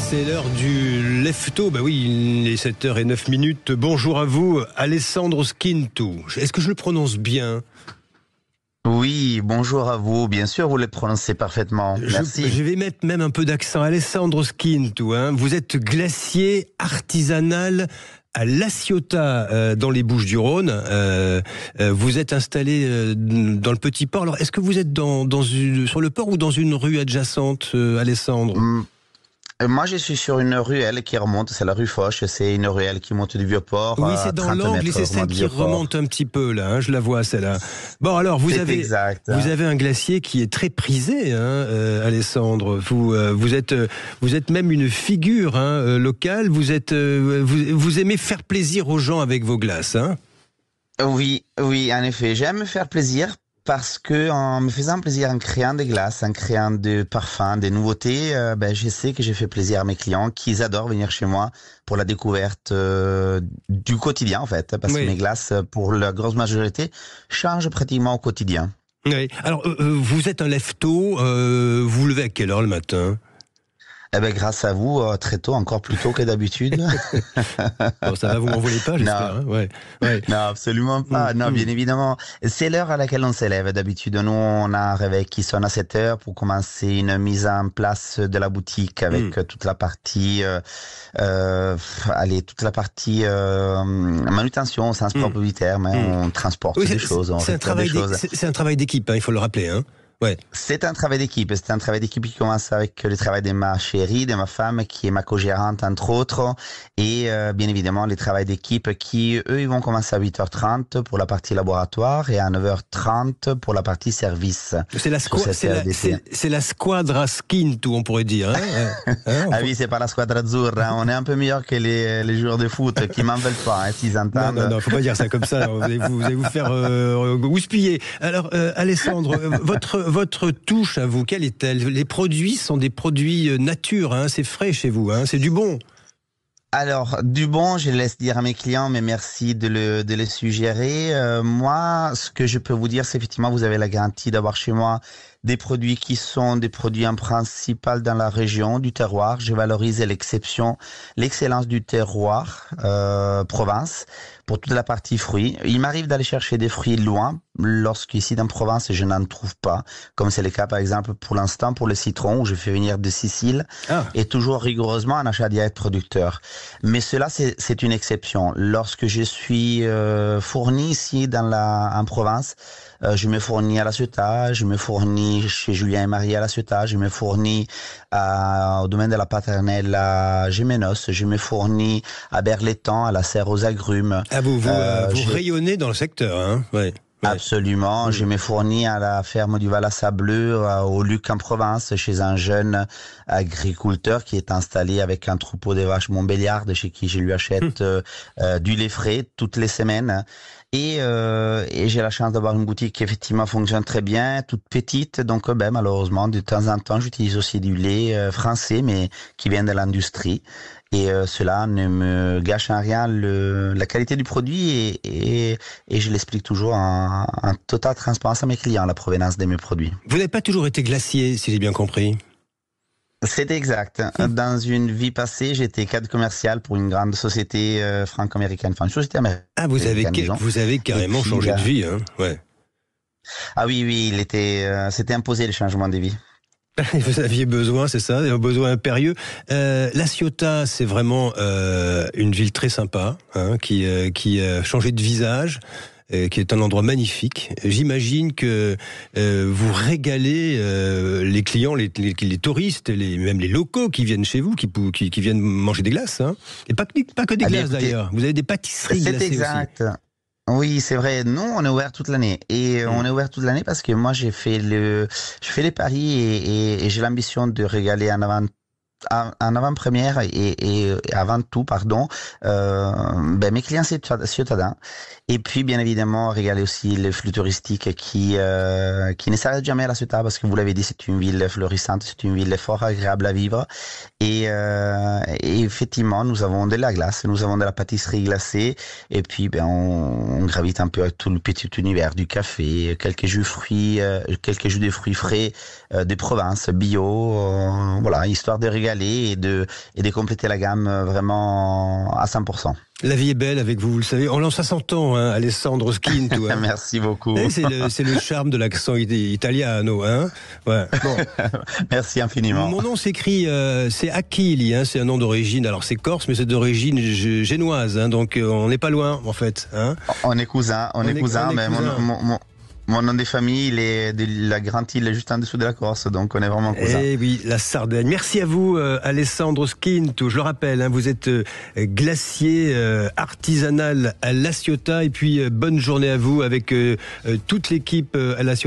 C'est l'heure du lefto. Bah oui, il est 7h09. Bonjour à vous, Alessandro Skintu. Est-ce que je le prononce bien ? Oui, bonjour à vous. Bien sûr, vous le prononcez parfaitement. Merci. Je vais mettre même un peu d'accent. Alessandro Skintu, vous êtes glacier artisanal à La Ciotat, dans les Bouches-du-Rhône. Vous êtes installé dans le petit port. Alors, est-ce que vous êtes sur le port ou dans une rue adjacente, Alessandro ? Moi, je suis sur une ruelle qui remonte, c'est la rue Foch, c'est une ruelle qui monte du Vieux-Port. Oui, c'est dans l'angle et c'est celle qui remonte un petit peu, là, je la vois, celle-là. Bon, alors, vous avez un glacier qui est très prisé, Alessandro. Vous êtes même une figure locale, vous aimez faire plaisir aux gens avec vos glaces, Oui, en effet, j'aime me faire plaisir. Parce que en me faisant plaisir en créant des glaces, en créant des parfums, des nouveautés, je sais que j'ai fait plaisir à mes clients qui adorent venir chez moi pour la découverte du quotidien en fait. Parce que mes glaces, pour la grosse majorité, changent pratiquement au quotidien. Oui. Alors, vous êtes un lève-tôt, vous vous levez à quelle heure le matin ? Grâce à vous, très tôt, encore plus tôt que d'habitude. Bon, ça va, vous m'en voulez pas, j'espère. Ouais. Non, absolument pas. Non, bien évidemment. C'est l'heure à laquelle on s'élève d'habitude. Nous, on a un réveil qui sonne à 7 heures pour commencer une mise en place de la boutique avec toute la partie, manutention au sens propre du terme. On transporte des choses, on récupère des choses. C'est un travail d'équipe, il faut le rappeler, Ouais. C'est un travail d'équipe. C'est un travail d'équipe qui commence avec le travail de ma chérie, de ma femme, qui est ma co-gérante, entre autres. Et bien évidemment, les travails d'équipe qui, eux, ils vont commencer à 8h30 pour la partie laboratoire et à 9h30 pour la partie service. C'est la squadra Skintu, on pourrait dire. Ah oui, c'est pas la squadra azzurra. On est un peu meilleur que les joueurs de foot qui m'en veulent pas, s'ils entendent. Non, faut pas dire ça comme ça. Vous allez vous faire houspiller. Alors, Alessandro, votre touche à vous, quelle est-elle ? Les produits sont des produits nature, c'est frais chez vous, c'est du bon. Alors, du bon, je laisse dire à mes clients, mais merci de le suggérer. Moi, ce que je peux vous dire, c'est effectivement, vous avez la garantie d'avoir chez moi des produits qui sont des produits en principal dans la région du terroir. Je valorise l'excellence du terroir, Provence, pour toute la partie fruits. Il m'arrive d'aller chercher des fruits loin, lorsqu'ici dans Provence, je n'en trouve pas. Comme c'est le cas, par exemple, pour l'instant, pour le citron, où je fais venir de Sicile, et toujours rigoureusement en achat direct producteur. Mais cela, c'est une exception. Lorsque je suis fourni ici en Provence, je me fournis à La Ciotat, je me fournis chez Julien et Marie à La Ciotat, je me fournis au domaine de la paternelle à Gémenos, je me fournis à Berlétan, à la Serre aux Agrumes. Vous rayonnez dans le secteur, Ouais. Absolument. Je me fournis à la ferme du Val-à-Sableux, au Luc en Provence, chez un jeune agriculteur qui est installé avec un troupeau de vaches Montbéliardes, chez qui je lui achète du lait frais toutes les semaines. Et j'ai la chance d'avoir une boutique qui effectivement fonctionne très bien, toute petite. Donc malheureusement, de temps en temps, j'utilise aussi du lait français, mais qui vient de l'industrie. Et cela ne me gâche en rien la qualité du produit et je l'explique toujours en totale transparence à mes clients, la provenance de mes produits. Vous n'avez pas toujours été glacier, si j'ai bien compris. C'est exact. Dans une vie passée, j'étais cadre commercial pour une grande société franco-américaine, une société américaine. Vous avez carrément changé de vie, Ouais. Ah oui, c'était imposé le changement de vie. Vous aviez besoin, c'est ça, un besoin impérieux. La Ciotat, c'est vraiment une ville très sympa, qui a changé de visage, qui est un endroit magnifique. J'imagine que vous régalez les clients, les touristes, même les locaux qui viennent chez vous, qui viennent manger des glaces, et pas que des glaces d'ailleurs. Vous avez des pâtisseries glacées aussi. C'est exact. Oui, c'est vrai. Nous, on est ouvert toute l'année. Et on est ouvert toute l'année parce que moi, je fais les paris et j'ai l'ambition de régaler en avant-première et avant tout, mes clients ciotadins. Et puis, bien évidemment, régaler aussi les flux touristiques qui ne s'arrêtent jamais à La Ciotat parce que vous l'avez dit, c'est une ville florissante, c'est une ville fort agréable à vivre. Et effectivement, nous avons de la glace, nous avons de la pâtisserie glacée. Et puis, on gravite un peu avec tout le petit univers du café, quelques jus de fruits frais, de Provence, bio, histoire de régaler régaler et de compléter la gamme vraiment à 100%. La vie est belle avec vous, vous le savez. On lance à 100 ans, hein, Alessandro Skintu. Hein. Merci beaucoup. C'est le charme de l'accent italiano. Hein. Ouais. Bon. Merci infiniment. Mon nom s'écrit, c'est Achille, hein, c'est un nom d'origine. Alors c'est corse, mais c'est d'origine génoise. Hein, donc on n'est pas loin, en fait. Hein. On est cousins, mais mon nom de famille, il est de la Grande Île, juste en dessous de la Corse, donc on est vraiment cousins. Eh oui, la Sardaigne. Merci à vous, Alessandro Skintu. Je le rappelle, hein, vous êtes glacier artisanal à La Ciotat. Et puis, bonne journée à vous avec toute l'équipe à La Ciotat.